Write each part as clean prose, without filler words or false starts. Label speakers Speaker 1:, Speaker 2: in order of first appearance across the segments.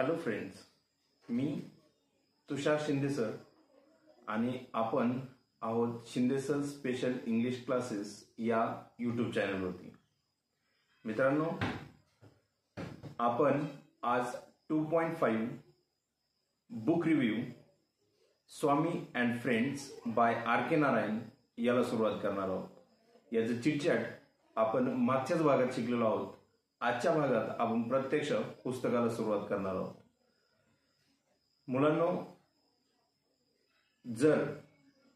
Speaker 1: Hello friends, मी Tushar Shinde sir आणि आपण आहोत Shinde sir special English classes या यूट्यूब चॅनलवरती. मित्रांनो, आपण आज 2.5 book review Swami and friends by R K. Narayan याला सुरुवात करणार आहोत. याचं चिटचॅट आपण मागच्याच भागात शिकलेलो आहोत. आजच्या भागात आपण प्रत्यक्ष पुस्तकाला सुरुवात करणार आहोत. मुलांनो, जर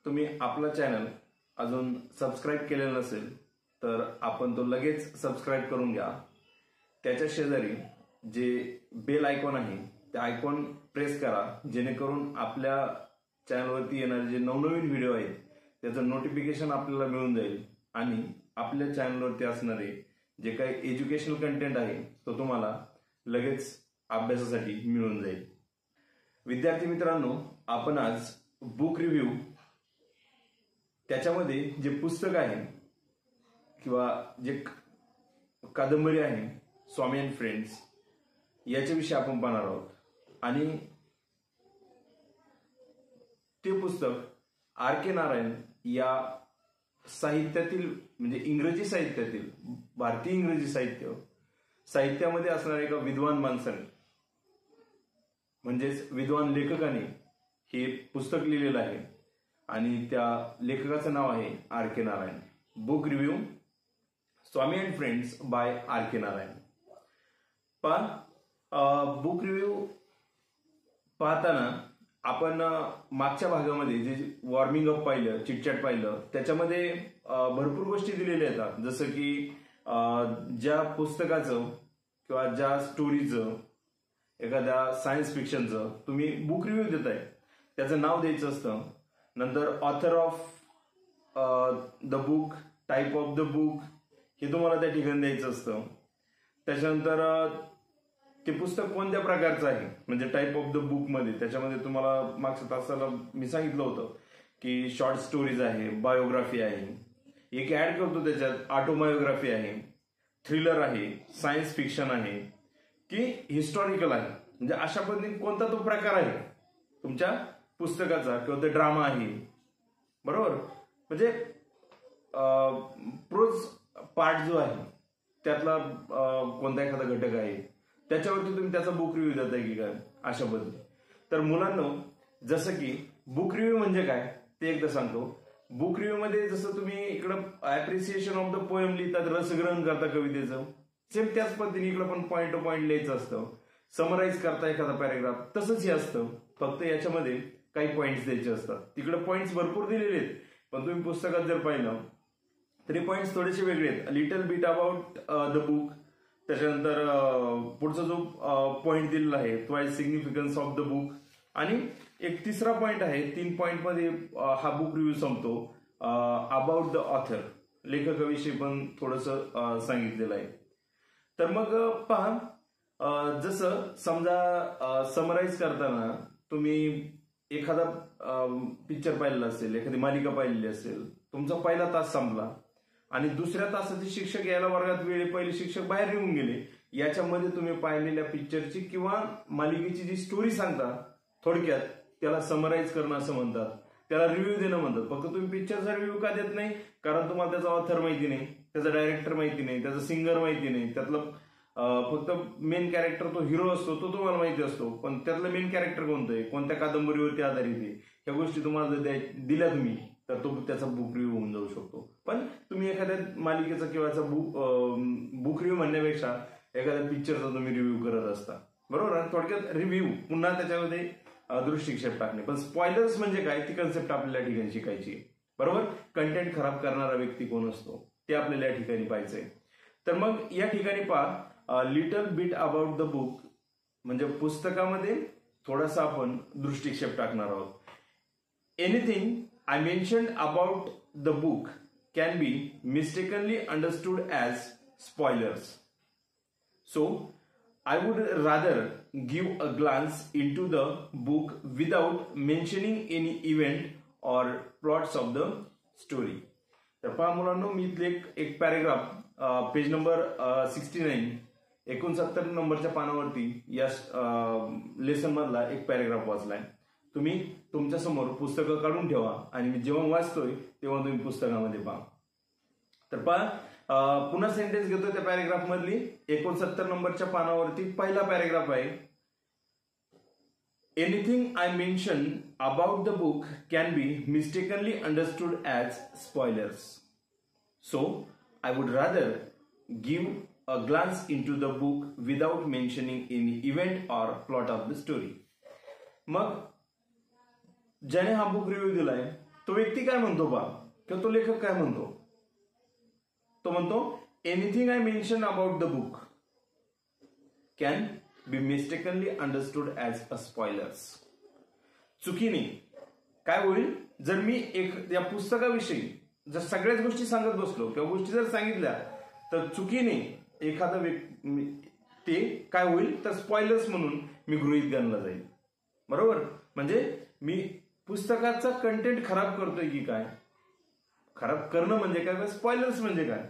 Speaker 1: तुम्ही आपला चॅनल अजून सबस्क्राईब केलेला नसेल तर आपण तो लगेच सबस्क्राईब करून घ्या. त्याच्या शेजारी जे बेल आयकॉन आहे त्या आयकॉन प्रेस करा, जेणेकरून आपल्या चॅनलवरती येणारे जे नवनवीन व्हिडिओ आहेत त्याचं नोटिफिकेशन आपल्याला मिळून जाईल आणि आपल्या चॅनलवरती असणारे जे काही एज्युकेशनल कंटेंट आहे तो तुम्हाला लगेच अभ्यासासाठी मिळून जाईल. विद्यार्थी मित्रांनो, आपण आज बुक रिव्ह्यू त्याच्यामध्ये जे पुस्तक आहे किंवा जे कादंबरी आहे स्वामी अँड फ्रेंड्स याच्याविषयी आपण पाहणार आहोत. आणि ते पुस्तक आर.के. नारायण या साहित्यातील म्हणजे इंग्रजी साहित्यातील भारतीय इंग्रजी साहित्यामध्ये असणाऱ्या एका विद्वान माणसाने म्हणजेच विद्वान लेखकाने हे पुस्तक लिहिलेलं आहे आणि त्या लेखकाचं नाव आहे R K. Narayan. Book review Swami and friends by R K. Narayan. Book review पाहताना आपण मागच्या भागामध्ये जे वॉर्मिंग अप पाहिलं, चिटचॅट पाहिलं, त्याच्यामध्ये भरपूर गोष्टी दिलेल्या आहेत. जसं की ज्या पुस्तकाचं किंवा ज्या स्टोरीचं, एखाद्या सायन्स फिक्शनचं तुम्ही बुक रिव्ह्यू देताय त्याचं नाव द्यायचं असतं. नंतर author of the book, type of the book हे तुम्हाला त्या ठिकाणी द्यायचं असतं. त्याच्यानंतर ते पुस्तक कोणत्या प्रकारचं आहे म्हणजे टाईप ऑफ द बुक मध्ये त्याच्यामध्ये तुम्हाला मागच्या तासाला मी सांगितलं होतं की शॉर्ट स्टोरीज आहे, बायोग्राफी आहे, एक ऍड करतो त्याच्यात ऑटोबायोग्राफी आहे, थ्रिलर आहे, सायन्स फिक्शन आहे की हिस्टॉरिकल आहे. म्हणजे अशा पद्धतीने कोणता तो प्रकार आहे तुमच्या पुस्तकाचा किंवा ते ड्रामा आहे, बरोबर. म्हणजे प्रोज पार्ट जो आहे त्यातला कोणता एखादा घटक आहे त्याच्यावरती तुम्ही त्याचा बुक रिव्ह्यू देताय की काय, अशा पद्धती. तर मुलांनो, जसं की बुक रिव्ह्यू म्हणजे काय ते एकदा सांगतो. बुक रिव्ह्यू मध्ये जसं तुम्ही इकडं ऍप्रिसिएशन ऑफ द पोएम लिहितात, रसग्रहण करता कवितेचं, सेम त्याच पद्धतीने इकडं पण पॉईंट टू पॉईंट लिहायचं असतं, समराईज करता एखादा पॅरेग्राफ, तसंच हे असतं. फक्त याच्यामध्ये काही पॉईंट्स द्यायचे असतात. तिकडे पॉईंट्स भरपूर दिलेले आहेत, पण तुम्ही पुस्तकात जर पाहिलं तरी पॉईंट्स थोडेसे वेगळे आहेत. Little bit about the book, त्याच्यानंतर पुढचा जो पॉइंट दिलेला आहे तो आहे सिग्निफिकन्स ऑफ द बुक, आणि एक तिसरा पॉइंट आहे. 3 पॉइंट मध्ये हा बुक रिव्ह्यू संपतो. अबाउट द ऑथर, लेखकाविषयी पण थोडंसं सांगितलेलं आहे. तर मग पहा, जसं समजा समराईज करताना तुम्ही एखादा पिक्चर पाहिलेला असेल, एखादी मालिका पाहिलेली असेल, तुमचा पहिला तास संपला आणि दुसऱ्या तासाचे शिक्षक यायला वर्गात वेळे, पहिले शिक्षक बाहेर निघून गेले. याच्यामध्ये तुम्ही पाहिलेल्या पिक्चरची किंवा मालिकेची जी स्टोरी सांगता थोडक्यात, त्याला समराईज करणं असं म्हणतात, त्याला रिव्ह्यू देणं म्हणतात. फक्त तुम्ही पिक्चरचा रिव्ह्यू का देत नाही? कारण तुम्हाला त्याचा ऑथर माहिती नाही, त्याचा डायरेक्टर माहिती नाही, त्याचा सिंगर माहिती नाही, त्यातलं फक्त मेन कॅरेक्टर तो हिरो असतो तो तुम्हाला माहिती असतो, पण त्यातलं मेन कॅरेक्टर कोणतं आहे, कोणत्या कादंबरीवरती आधारित आहे, ह्या गोष्टी तुम्हाला जर दिल्या तुम्ही तर तो त्याचा बुक रिव्ह्यू होऊन जाऊ शकतो. पण तुम्ही एखाद्या मालिकेचा किंवा बुक रिव्ह्यू म्हणण्यापेक्षा एखाद्या पिक्चरचा तुम्ही रिव्ह्यू करत असता, बरोबर. थोडक्यात रिव्ह्यू पुन्हा त्याच्यामध्ये दृष्टिक्षेप टाकणे. पण स्पॉयलर्स म्हणजे काय, ती कन्सेप्ट आपल्याला या ठिकाणी शिकायची, बरोबर. कंटेंट खराब करणारा व्यक्ती कोण असतो ते आपल्याला या ठिकाणी पाहायचंय. तर मग या ठिकाणी पहा, little bit about the book म्हणजे पुस्तकामध्ये थोडासा आपण दृष्टिक्षेप टाकणार आहोत. Anything I mentioned about the book can be mistakenly understood as spoilers. So, I would rather give a glance into the book without mentioning any event or plots of the story. तर पहा मुलांनो, मी इथले एक paragraph page number 69 69 नंबरच्या पानावरती या lesson मधला एक पॅरेग्राफ वाचलाय. तुम्ही तुमच्या समोर पुस्तकं काढून ठेवा आणि मी जेव्हा वाचतोय तेव्हा तुम्ही पुस्तकामध्ये पहा. तर पहा, पुन्हा सेंटेन्स घेतोय त्या पॅरेग्राफ मधली. 69 नंबरच्या पानावरती पहिला पॅरेग्राफ आहे. Anything I mention about the book can be mistakenly understood as spoilers. So I would rather give a glance into the book without mentioning any event or plot of the story. मग ज्याने हा book review दिलाय तो व्यक्ती काय म्हणतो बा, किंवा तो लेखक काय म्हणतो? तो म्हणतो anything I mention about the book can be mistakenly understood as a spoilers. चुकीने काय होईल जर मी या पुस्तकाविषयी जर सगळ्याच गोष्टी सांगत बसलो किंवा गोष्टी जर सांगितल्या तर चुकीने एखादा ते काय होईल तर स्पॉयलर्स म्हणून मी गृहीत गणला जाईल. बरोबर, म्हणजे मी पुस्तकाचा कंटेंट खराब करतोय की काय? खराब करणं म्हणजे काय, स्पॉयलर्स म्हणजे काय?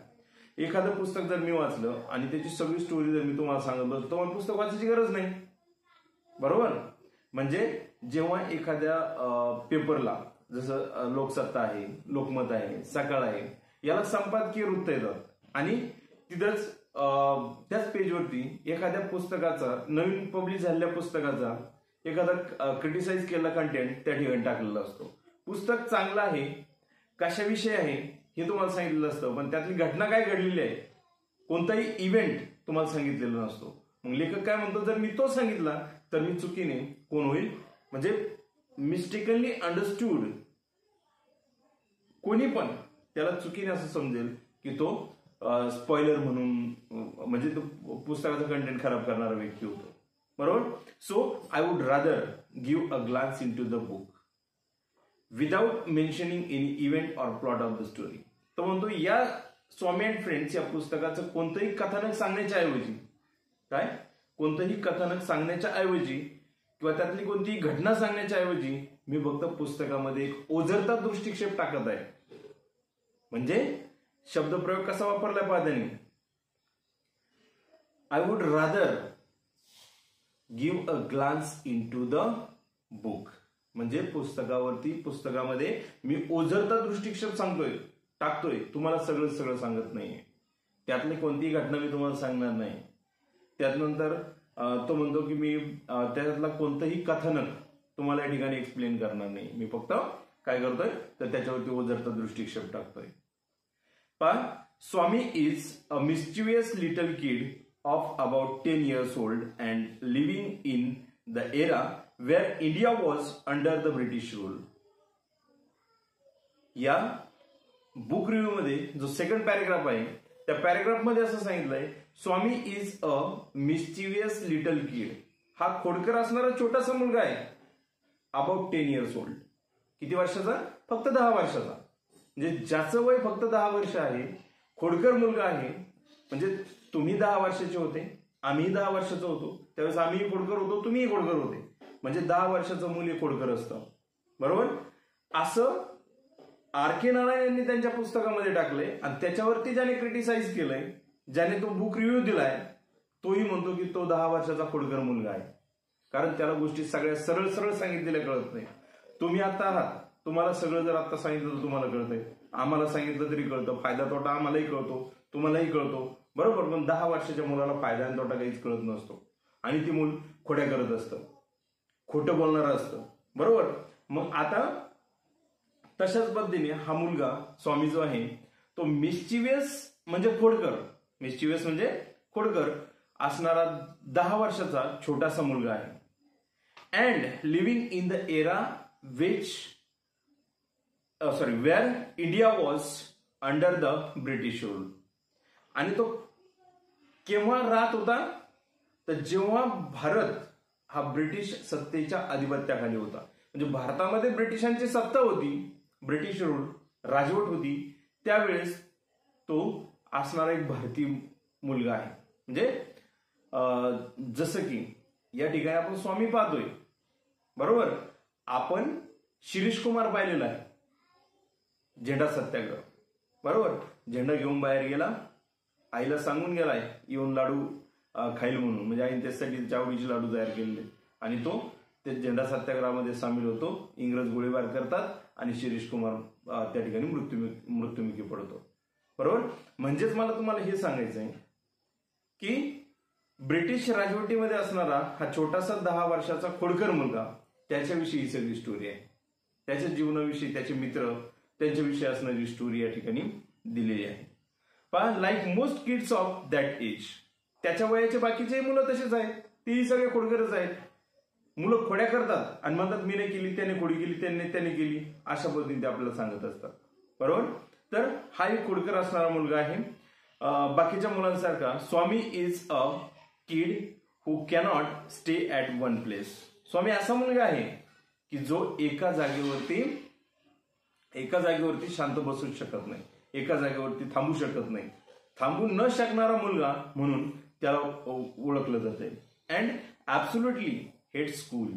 Speaker 1: एखादं पुस्तक जर मी वाचलं आणि त्याची सगळी स्टोरी जर मी तुम्हाला सांगत बसलो तर मला पुस्तक वाचायची गरज नाही. बरोबर, म्हणजे जेव्हा एखाद्या पेपरला जसं लोकसत्ता आहे, लोकमत आहे, सकाळ आहे, याला संपादकीय वृत्त येतात आणि तिथंच त्याच पेजवरती एखाद्या पुस्तकाचा, नवीन पब्लिश झालेल्या पुस्तकाचा एखादा क्रिटिसाइज केलेला कंटेंट त्या ठिकाणी टाकलेला असतो. पुस्तक चांगलं आहे, कशाविषयी आहे हे तुम्हाला सांगितलेलं असतं, पण त्यातली घटना काय घडलेली आहे, कोणताही इव्हेंट तुम्हाला सांगितलेला नसतो. मग लेखक काय म्हणतो, जर मी तो सांगितला तर मी चुकीने कोण होईल, म्हणजे मिस्टेकनली अंडरस्टूड, कोणी पण त्याला चुकीने असं समजेल की तो स्पॉइलर म्हणून, म्हणजे तो पुस्तकाचं कंटेंट खराब करणारा व्यक्ती होतो. बरोबर. So I would rather give a glance into the book without mentioning any event or plot of the story. तो म्हणतो या स्वामी अँड फ्रेंड्स या पुस्तकाचं कोणतंही कथानक सांगण्याच्या ऐवजी, काय कोणतंही कथानक सांगण्याच्या ऐवजी किंवा त्यातली कोणतीही घटना सांगण्याच्या ऐवजी मी फक्त पुस्तकामध्ये एक ओझरता दृष्टिक्षेप टाकत आहे. म्हणजे शब्दप्रयोग कसा वापरलाय पहा त्यांनी, I would rather give a glance into the book, म्हणजे पुस्तकामध्ये मी ओझरता दृष्टिक्षेप सांगतोय, टाकतोय. तुम्हाला सगळं सांगत नाहीये, त्यातली कोणतीही घटना मी तुम्हाला सांगणार नाही. त्यानंतर तो म्हणतो की मी त्यातला कोणतंही कथानक तुम्हाला या ठिकाणी एक्सप्लेन करणार नाही, मी फक्त काय करतोय तर त्याच्यावरती ओझरता दृष्टिक्षेप टाकतोय. पण Swami is a mischievous little kid of about 10 years old and living in the era where India was under the British rule. या बुक रिव्ह्यू मध्ये जो सेकंड पॅरेग्राफ आहे त्या पॅरेग्राफ मध्ये असं सांगितलंय, स्वामी इज अ मिस्चिवियस लिटल किड. हा खोडकर असणारा छोटासा मुलगा आहे, अबाउट 10 years old. किती वर्षाचा? फक्त 10 वर्षाचा. म्हणजे ज्याचं वय फक्त 10 वर्ष आहे, खोडकर मुलगा आहे. म्हणजे तुम्ही 10 वर्षाचे होते, आम्ही 10 वर्षाचं होतो, त्यावेळेस आम्हीही खोडकर होतो, तुम्हीही खोडकर होते. म्हणजे 10 वर्षाचं मूल हे खोडकर असतं. बरोबर. असं आर के नारायण यांनी त्यांच्या पुस्तकामध्ये टाकलंय आणि त्याच्यावरती ज्याने क्रिटिसाइज केलंय, ज्याने तो बुक रिव्ह्यू दिलाय, तोही म्हणतो की तो 10 वर्षाचा खोडकर मुलगा आहे. कारण त्याला गोष्टी सगळ्या सरळ सरळ सांगितलेल्या कळत नाही. तुम्ही आता आहात, तुम्हाला सगळं जर आता सांगितलं तर तुम्हाला कळतंय, आम्हाला सांगितलं तरी कळतं, फायदा तोटा आम्हालाही कळतो, तुम्हालाही कळतो. बरोबर. पण 10 वर्षाच्या मुलाला फायदा आणि तोटा काहीच कळत नसतो आणि ती मूल खोड्या करत असतं, खोटं बोलणारं असतं. बरोबर. मग आता तशाच पद्धतीने हा मुलगा स्वामी जो आहे तो मिस्चिवियस म्हणजे खोडकर, मिस्चिवियस म्हणजे खोडकर असणारा 10 वर्षाचा छोटासा मुलगा आहे. And living in the era where India was under the British rule. आणि तो केव्हा राहत होता तर जेव्हा भारत हा ब्रिटिश सत्तेच्या अधिपत्याखाली होता. म्हणजे भारतामध्ये ब्रिटिशांची सत्ता होती, ब्रिटिश रूल, राजवट होती, त्यावेळेस तो असणारा एक भारतीय मुलगा आहे. म्हणजे जसं की या ठिकाणी आपण स्वामी पाहतोय. बरोबर. आपण शिरीष कुमार पाहिलेला आहे, झेंडा सत्याग्रह. बरोबर. झेंडा घेऊन बाहेर गेला, आईला सांगून गेलाय येऊन लाडू खाईल म्हणून, म्हणजे आईने त्याच्यासाठी त्याच्या आवडीचे लाडू तयार केलेले आणि तो ते झेंडा सत्याग्रहामध्ये सामील होतो. इंग्रज गोळीबार करतात आणि शिरीष कुमार त्या ठिकाणी मृत्युमुखी पडतो. बरोबर. म्हणजेच मला तुम्हाला हे सांगायचं आहे की ब्रिटिश राजवटीमध्ये असणारा हा छोटासा 10 वर्षाचा खोडकर मुलगा, त्याच्याविषयी ही सगळी स्टोरी आहे. त्याच्या जीवनाविषयी, त्याचे मित्र, त्यांच्याविषयी असणारी स्टोरी या ठिकाणी दिलेली आहे. पण like most kids of that age, त्याच्या वयाचे बाकीचे मुलं तसेच आहेत, तेही सगळे खोडकरच आहेत. मुलं खोड्या करतात आणि म्हणतात मी नाही केली, त्याने खोडी केली, त्याने केली, अशा पद्धतीने ते आपल्याला सांगत असतात. बरोबर. तर हा एक खोडकर असणारा मुलगा आहे. बाकीच्या मुलांसारखा Swami is a kid who cannot stay at one place. Swami असा मुलगा आहे की जो एका जागेवरती शांत बसू शकत नाही, एका जागेवरती थांबू शकत नाही. थांबू न शकणारा मुलगा म्हणून त्याला ओळखलं जाते. And absolutely hate school.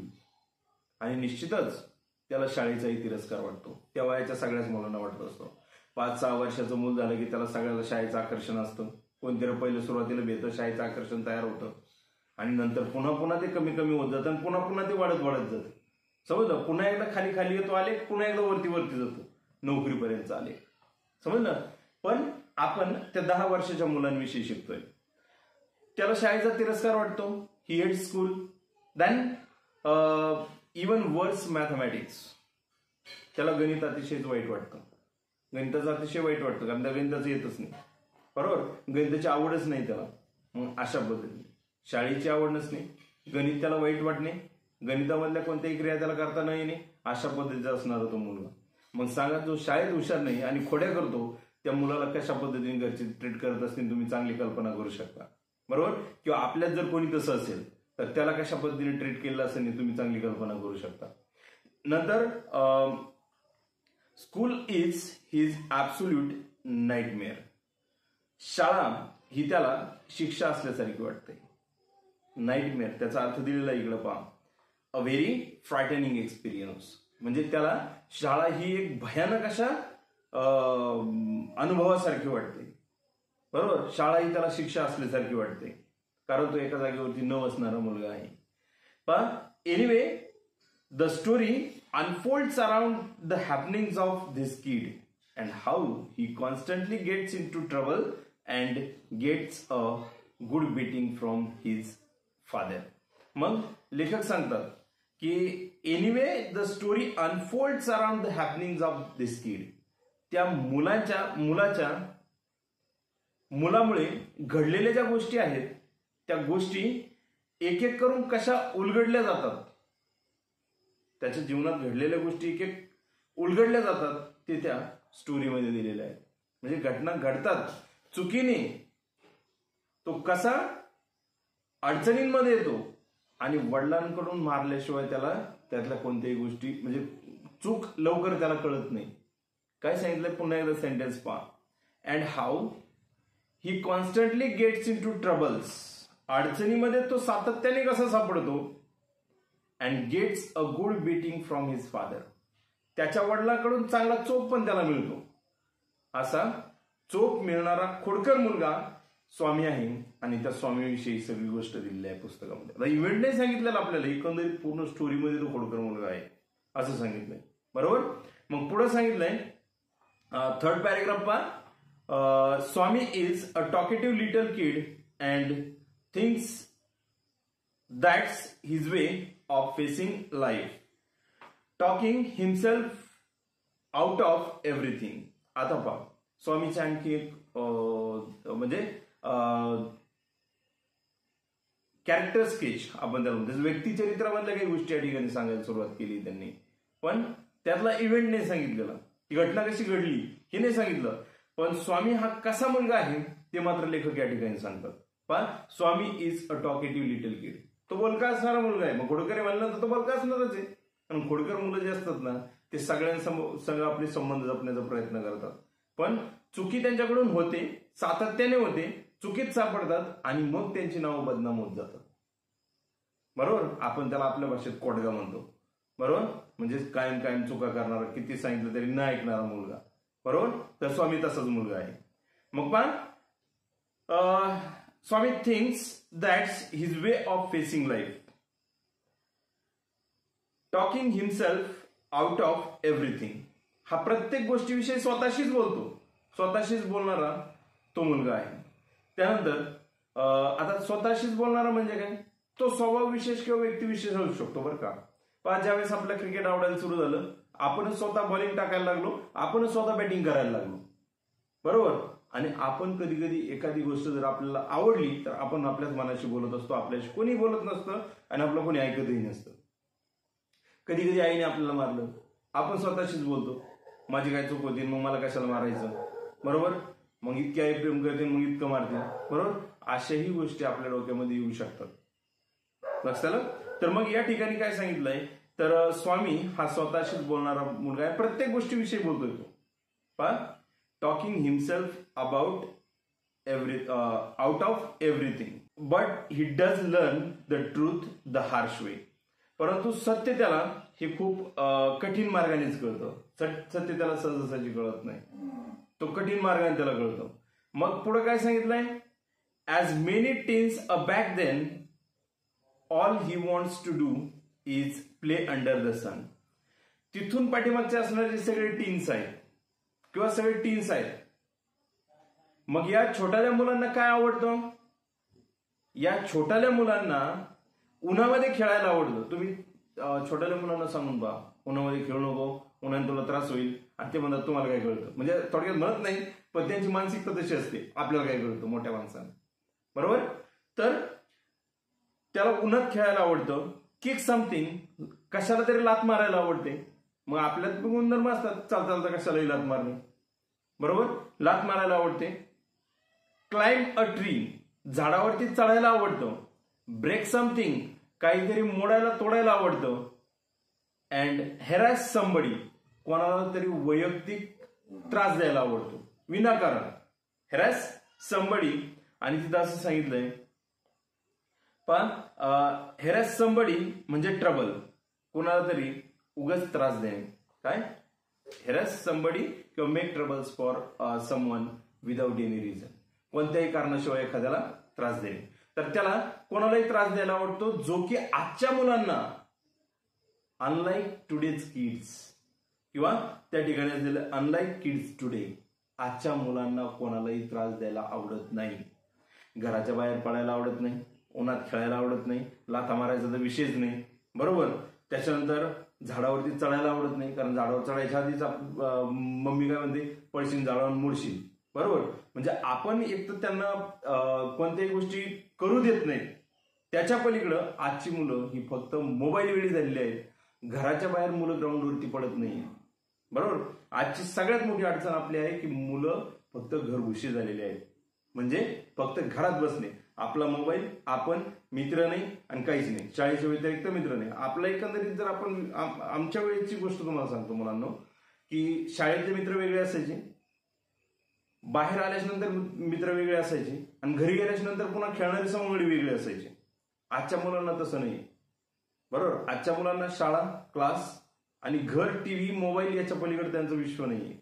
Speaker 1: आणि निश्चितच त्याला शाळेचाही तिरस्कार वाटतो. त्या वयाच्या सगळ्याच मुलांना वाटत असतो. 5-6 वर्षाचं मूल झालं की त्याला सगळ्याला शाळेचं आकर्षण असतं. कोणतरी पहिलं सुरुवातीला भेटतं, शाळेचं आकर्षण तयार होतं आणि नंतर पुन्हा ते कमी होत जातं आणि पुन्हा ते वाढत जातं. समजलं. पुन्हा एकदा खाली येतो आले, पुन्हा एकदा वरती जातो, नोकरीपर्यंत आले. समजलं. पण आपण त्या 10 वर्षाच्या मुलांविषयी शिकतोय. त्याला शाळेचा तिरस्कार वाटतो. He hate school. Then even worse mathematics. त्याला गणित अतिशय वाईट वाटतं. गणिताचं अतिशय वाईट वाटतं कारण त्या गणिताचं येतच नाही. बरोबर. गणिताची आवडच नाही त्याला. मग अशा पद्धतीने शाळेची आवड नसणे, गणित त्याला वाईट वाटणे, गणितामधल्या कोणत्याही क्रिया त्याला करता न येणे, अशा पद्धतीचा असणारा तो मुलगा. मग सांगा, जो शाळेत हुशार नाही आणि खोड्या करतो त्या मुलाला कशा पद्धतीने घरचे ट्रीट करत असतील तुम्ही चांगली कल्पना करू शकता. बरोबर. किंवा आपल्यात जर कोणी तसं असेल तर त्याला कशा पद्धतीने ट्रीट केलं असेल तुम्ही चांगली कल्पना करू शकता. नंतर school is his absolute nightmare. शाळा ही त्याला शिक्षा असल्यासारखी वाटते. नाईटमेअर त्याचा अर्थ दिलेला इकडं पहा. A very frightening experience. म्हणजे त्याला शाळा ही एक भयानक अशा अनुभवासारखी वाटते. बरोबर. शाळा ही त्याला शिक्षा असल्यासारखी वाटते कारण तो एका जागेवरती न बसणारा मुलगा आहे. पण anyway the story unfolds around the happenings of this kid and how he constantly gets into trouble and gets a good beating from his father. मग लेखक सांगतात की anyway the story unfolds around the happenings of this kid. त्या मुलामुळे घडलेल्या ज्या गोष्टी आहेत त्या गोष्टी एक एक करून कशा उलगडल्या जातात, त्याच्या जीवनात घडलेल्या गोष्टी एक एक उलगडल्या जातात ते त्या स्टोरीमध्ये दिलेल्या आहेत. म्हणजे घटना घडतात चुकीने, तो कसा अडचणींमध्ये येतो आणि वडिलांकडून मारल्याशिवाय त्याला त्यातल्या कोणत्याही गोष्टी म्हणजे चूक लवकर त्याला कळत नाही. काय सांगितलंय पुन्हा एकदा सेंटेन्स पहा. And how he constantly gets into troubles. अडचणीमध्ये तो सातत्याने कसा सापडतो. And gets a good beating from his father. त्याच्या वडिलांकडून चांगला चोप पण त्याला मिळतो. असा चोप मिळणारा खोडकर मुलगा स्वामी आहे आणि त्या स्वामीविषयी सगळी गोष्ट दिलेली आहे पुस्तकामध्ये. आता इव्हेंट नाही सांगितलेलं आपल्याला, एकंदरीत पूर्ण स्टोरीमध्ये तो खोडकर मुलगा आहे असं सांगितलंय. बरोबर. मग पुढे सांगितलंय 3rd पॅरेग्राफ पहा. Swami is a talkative little kid and thinks that's his way of facing life, talking himself out of everything. आता पहा स्वामीचे आणखी एक म्हणजे कॅरेक्टर स्केच आपण त्याला म्हणतो. व्यक्ती चरित्रामधल्या काही गोष्टी या ठिकाणी सांगायला सुरुवात केली त्यांनी, पण त्यातला इव्हेंट नाही सांगितलेला, ती घटना कशी घडली हे नाही सांगितलं. पण स्वामी हा कसा मुलगा आहे ते मात्र लेखक या ठिकाणी सांगतात. पण Swami is a talkative little किड. तो बोलका असणारा मुलगा आहे. मग खोडकर म्हणलं तर तो बोलका असणारच आहे. आणि खोडकर मुलं जे असतात ना ते सगळ्यांसंग आपले संबंध जपण्याचा प्रयत्न करतात. पण चुकी त्यांच्याकडून होते, सातत्याने होते, चुकीत सापडतात आणि मग त्यांची नावं बदनाम होत जातात. बरोबर. आपण त्याला आपल्या भाषेत कोडगा म्हणतो. बरोबर. म्हणजे कायम चुका करणारा, किती सांगितलं तरी न ऐकणारा मुलगा. बरोबर. तर स्वामी तसाच मुलगा आहे. मग पण Swami thinks that's his way of facing life, talking himself out of everything. हा प्रत्येक गोष्टीविषयी स्वतःशीच बोलतो, स्वतःशीच बोलणारा तो मुलगा आहे. त्यानंतर आता स्वतःशीच बोलणारा म्हणजे काय, तो स्वभाव विशेष किंवा व्यक्तिविशेष असू शकतो बरं का. पण ज्यावेळेस आपलं क्रिकेट आवडायला सुरू झालं, आपणच स्वतः बॉलिंग टाकायला लागलो, आपणच स्वतः बॅटिंग करायला लागलो, बरोबर. आणि आपण कधी कधी एखादी गोष्ट जर आपल्याला आवडली तर आपण आपल्याच मनाशी बोलत असतो, आपल्याशी कोणी बोलत नसतं आणि आपलं कोणी ऐकतही नसतं. कधी कधी आईने आपल्याला मारलं, आपण स्वतःशीच बोलतो, माझी काय चूक होती, मग मला कशाला मारायचं, बरोबर. मग इतकी आई प्रेम करते, मग इतकं मारते, बरोबर. अशाही गोष्टी आपल्या डोक्यामध्ये येऊ शकतात, लक्षात आलं. तर मग या ठिकाणी काय सांगितलंय, तर स्वामी हा स्वतःशीच बोलणारा मुलगा आहे, प्रत्येक गोष्टीविषयी बोलतोय तो. पण talking himself about out of everything, but he does learn the truth the harsh way. परंतु सत्य त्याला हे खूप कठीण मार्गानेच कळतं. सत्य त्याला सहजासहजी कळत नाही, तो कठीण मार्गाने त्याला कळतं. मग पुढे काय सांगितलंय, as many teens a back then all he wants to do is play under the sun. तिथून पाठीमागचे असणारे सगळे टीन्स आहेत किंवा सगळे टीन्स आहेत. मग या छोट्याल्या मुलांना काय आवडतं, या छोट्याल्या मुलांना उन्हामध्ये खेळायला आवडतं. तुम्ही छोट्याल्या मुलांना सांगून पहा, उन्हामध्ये खेळू नको, उन्हाने तुला त्रास होईल, आणि ते म्हणतात तुम्हाला काय कळतं. म्हणजे थोडक्यात म्हणत नाही, पण त्यांची मानसिकता तशी असते, आपल्याला काय कळतं मोठ्या माणसांना, बरोबर. तर त्याला उन्हात खेळायला आवडतं. किक समथिंग, कशाला तरी लात मारायला आवडते. मग आपल्यात गुणधर्म असतात, चालता कशालाही लात मारणे, बरोबर, लात मारायला आवडते. क्लाइंब अ ट्री, झाडावरती चढायला आवडतं. ब्रेक समथिंग, काहीतरी मोडायला तोडायला आवडतं. अँड हेरॅस समबडी, कोणाला तरी वैयक्तिक त्रास द्यायला आवडतो विनाकारण. हेरॅस समबडी, आणि तिथं असं सांगितलंय, पण हेरॅस समबडी म्हणजे ट्रबल, कोणाला तरी उगाच त्रास देणे. काय, हेरॅस समबडी किंवा make troubles for someone without any reason, कोणत्याही कारणाशिवाय एखाद्याला त्रास देणे. तर त्याला कोणालाही त्रास द्यायला आवडतो, जो की आजच्या मुलांना अनलाईक टुडेज किड्स, किंवा त्या ठिकाणी असलेलं अनलाईक किड्स टुडे, आजच्या मुलांना कोणालाही त्रास द्यायला आवडत नाही. घराच्या बाहेर पडायला आवडत नाही, उन्हात खेळायला आवडत नाही, लाथा मारायचा तर विषयच नाही, बरोबर. त्याच्यानंतर झाडावरती चढायला आवडत नाही, कारण झाडावर चढायच्या आधीच मम्मी काय म्हणते, पडशील झाडावर मुडशील, बरोबर. म्हणजे आपण एक तर त्यांना कोणत्याही गोष्टी करू देत नाही. त्याच्या पलीकडं आजची मुलं ही फक्त मोबाईल वेळी झालेली आहेत. घराच्या बाहेर मुलं ग्राउंडवरती पडत नाही, बरोबर. आजची सगळ्यात मोठी अडचण आपली आहे की मुलं फक्त घरगुशी झालेली आहेत, म्हणजे फक्त घरात बसणे, आपला मोबाईल, आपण, मित्र नाही आणि काहीच नाही, शाळेच्या व्यतिरिक्त मित्र नाही. आपला एकंदरीत जर आपण आमच्या वेळेची गोष्ट तुम्हाला सांगतो मुलांना, की शाळेतले मित्र वेगळे असायचे, बाहेर आल्याच्या नंतर मित्र वेगळे असायचे, आणि घरी गेल्याच्या नंतर पुन्हा खेळणारी सवंगडी वेगळी असायची. आजच्या मुलांना तसं नाही, बरोबर. आजच्या मुलांना शाळा, क्लास आणि घर, टीव्ही, मोबाईल याच्या पलीकडे त्यांचं विश्व नाहीये,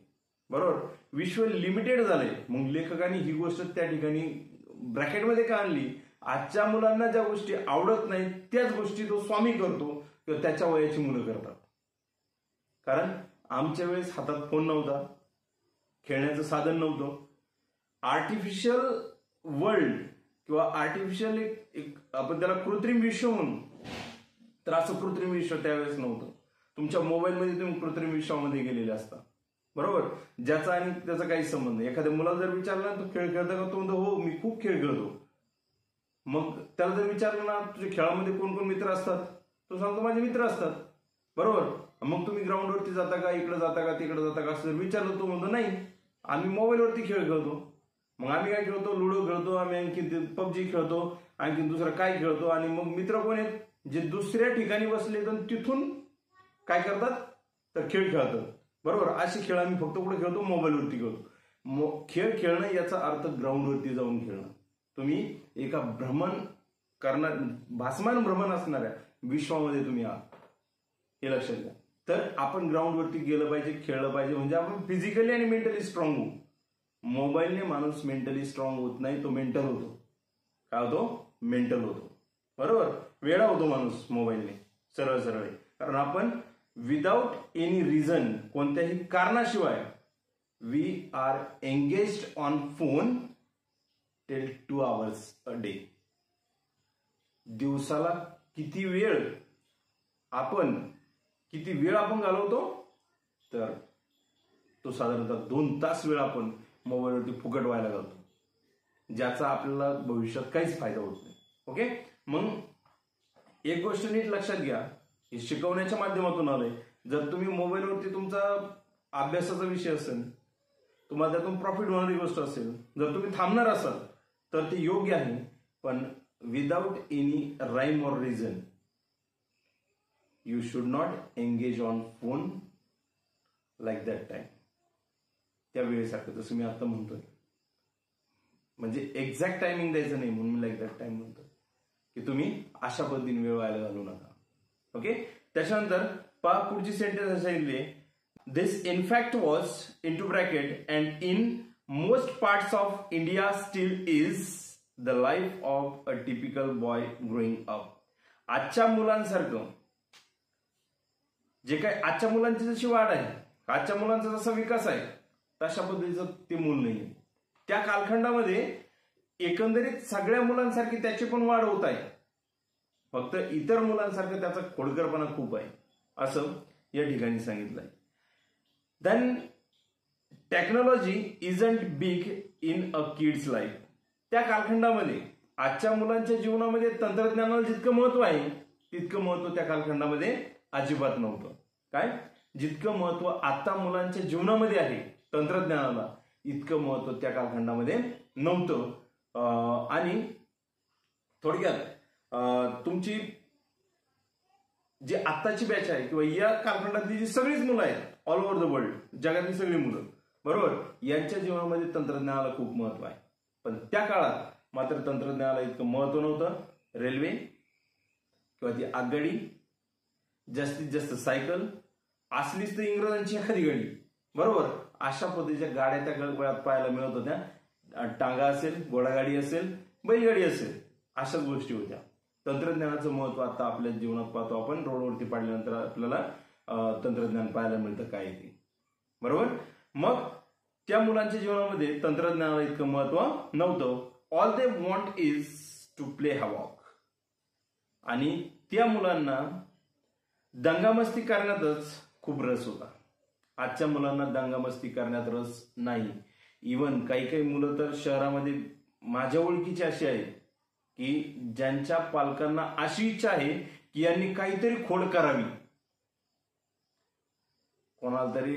Speaker 1: बरोबर. विश्व लिमिटेड झालंय. मग लेखकांनी ही गोष्ट त्या ठिकाणी ब्रॅकेटमध्ये का आणली, आजच्या मुलांना ज्या गोष्टी आवडत नाहीत त्याच गोष्टी तो स्वामी करतो किंवा त्याच्या वयाची मुलं करतात. कारण आमच्या वेळेस हातात फोन नव्हता, खेळण्याचं साधन नव्हतं, आर्टिफिशियल वर्ल्ड किंवा आर्टिफिशियल एक आपण त्याला कृत्रिम विश्व म्हणू, तर असं कृत्रिम विश्व त्यावेळेस नव्हतं. तुमच्या मोबाईलमध्ये तुम्ही कृत्रिम विश्वामध्ये गेलेले असता, बरोबर, ज्याचा आणि त्याचा काही संबंध नाही. एखाद्या मुलाला जर विचारलं ना, तो खेळ खेळता का, तो म्हणतो हो मी खूप खेळ खेळतो. मग त्याला जर विचारलं ना, तुझ्या खेळामध्ये कोण कोण मित्र असतात, तो सांगतो माझे मित्र असतात, बरोबर. मग तुम्ही ग्राउंडवरती जाता का, इकडे जाता का, तिकडे जाता का, असं जर विचारलं, तो म्हणतो नाही आम्ही मोबाईलवरती खेळ खेळतो. मग आम्ही काय खेळतो, लुडो खेळतो, आम्ही आणखी पबजी खेळतो, आणखी दुसरं काय खेळतो. आणि मग मित्र कोण आहेत, जे दुसऱ्या ठिकाणी बसले तर तिथून काय करतात, तर खेळ खेळतात, बरोबर. असे खेळ आम्ही फक्त कुठे खेळतो, मोबाईलवरती खेळतो. खेळ खेळणं याचा अर्थ ग्राउंडवरती जाऊन खेळणं. तुम्ही एका भ्रमण करणार, भासमान भ्रमण असणाऱ्या विश्वामध्ये तुम्ही आहात, हे लक्षात घ्या. तर आपण ग्राउंडवरती गेलं पाहिजे, खेळलं पाहिजे, म्हणजे आपण फिजिकली आणि मेंटली स्ट्रॉंग होऊ. मोबाईलने माणूस मेंटली स्ट्रॉंग होत नाही, तो मेंटल होतो. काय होतो, मेंटल होतो. बरोबर, वेडा होतो माणूस मोबाईलने सरळ सरळ. कारण आपण विदाउट एनी रिझन, कोणत्याही कारणाशिवाय we are engaged on phone till 2 hours a day. दिवसाला किती वेळ आपण घालवतो, तर तो साधारणतः 2 तास वेळ आपण मोबाईलवरती फुकट व्हायला घालतो, ज्याचा आपल्याला भविष्यात काहीच फायदा होत नाही. ओके, मग एक गोष्ट नीट लक्षात घ्या, हे शिकवण्याच्या माध्यमातून आलंय. जर तुम्ही मोबाईलवरती तुमचा अभ्यासाचा विषय असेल, तुम्हाला त्यातून प्रॉफिट होणारी गोष्ट असेल, जर तुम्ही थांबणार असाल तर ते योग्य आहे. पण without any rhyme or reason you should not engage on phone like that time. त्या वेळेसारखं, जसं मी आता म्हणतोय, म्हणजे एक्झॅक्ट टायमिंग द्यायचं नाही, म्हणून मी लाईक दॅट टाइम म्हणतो की तुम्ही अशा पद्धतीने वेळ व्हायला घालू नका. ओके, त्याच्यानंतर पहा पुढची सेंटेन्स सांगितली, this in fact was into bracket and in most parts of India still is the life of a typical boy growing up. आजच्या मुलांसारखं जे काही आजच्या मुलांची जशी वाढ आहे, आजच्या मुलांचा जसा विकास आहे, तशा पद्धतीचं ते मूल नाही. त्या कालखंडामध्ये एकंदरीत सगळ्या मुलांसारखी त्याची पण वाढ होत आहे, फक्त इतर मुलांसारखं त्याचा खोडकरपणा खूप आहे, असं या ठिकाणी सांगितलंय. Then technology isn't big in a kids life. त्या कालखंडामध्ये आजच्या मुलांच्या जीवनामध्ये तंत्रज्ञानाला जितकं महत्व आहे, तितकं महत्व त्या कालखंडामध्ये अजिबात नव्हतं. काय, जितकं महत्व आता मुलांच्या जीवनामध्ये आहे तंत्रज्ञानाला, इतकं महत्व त्या कालखंडामध्ये नव्हतं. आणि थोडक्यात तुमची जी आत्ताची बॅच आहे किंवा या कालखंडातली जी सगळीच मुलं आहेत, ऑल ओव्हर द वर्ल्ड, जगातली सगळी मुलं, बरोबर, यांच्या जीवनामध्ये तंत्रज्ञानाला खूप महत्व आहे. पण त्या काळात मात्र तंत्रज्ञानाला इतकं महत्व नव्हतं. रेल्वे किंवा ती आगगाडी, जास्तीत जास्त सायकल, असलीच तर इंग्रजांची एखादी गाडी, बरोबर, अशा पद्धतीच्या गाड्या त्या काळात पाहायला मिळत होत्या. टांगा असेल, घोडागाडी असेल, बैलगाडी असेल, अशाच गोष्टी होत्या. तंत्रज्ञानाचं महत्व आता आपल्या जीवनात पाहतो आपण. रोडवरती पाडल्यानंतर आपल्याला तंत्रज्ञान पाहायला मिळतं काय ते, बरोबर. मग त्या मुलांच्या जीवनामध्ये तंत्रज्ञानाला इतकं महत्व नव्हतं. All they want is to play havoc. आणि त्या मुलांना दंगामस्ती करण्यातच खूप रस होता. आजच्या मुलांना दंगामस्ती करण्यात रस नाही. इव्हन काही मुलं तर शहरामध्ये माझ्या ओळखीची अशी आहेत की ज्यांच्या पालकांना अशी इच्छा आहे की यांनी काहीतरी खोड करावी, कोणाला तरी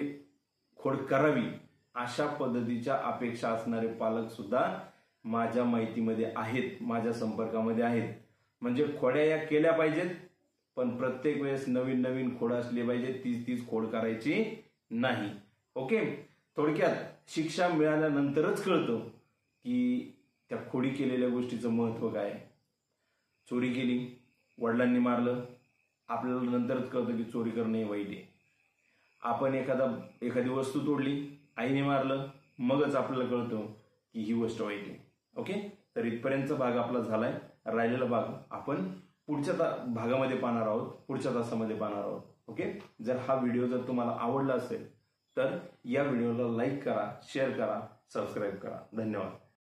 Speaker 1: खोड करावी, अशा पद्धतीच्या अपेक्षा असणारे पालक सुद्धा माझ्या माहितीमध्ये आहेत, माझ्या संपर्कामध्ये आहेत. म्हणजे खोड्या या केल्या पाहिजेत, पण प्रत्येक वेळेस नवीन नवीन खोड असली पाहिजे, तीच खोड करायची नाही. ओके, थोडक्यात शिक्षा मिळाल्यानंतरच कळतं की त्या खोडी केलेल्या गोष्टीचं महत्व काय. चोरी केली, वडिलांनी मारलं, आपल्याला नंतरच कळतं की चोरी करणे वाईट आहे. आपण एखादी वस्तू तोडली, आईने मारलं, मगच आपल्याला कळतं की ही गोष्ट वाईट आहे. ओके, तर इथपर्यंतचा भाग आपला झालाय. राहिलेला भाग आपण पुढच्या भागामध्ये पाहणार आहोत, पुढच्या तासामध्ये पाहणार आहोत. ओके, जर हा व्हिडिओ जर तुम्हाला आवडला असेल तर या व्हिडिओला लाईक करा, शेअर करा, सबस्क्राईब करा. धन्यवाद.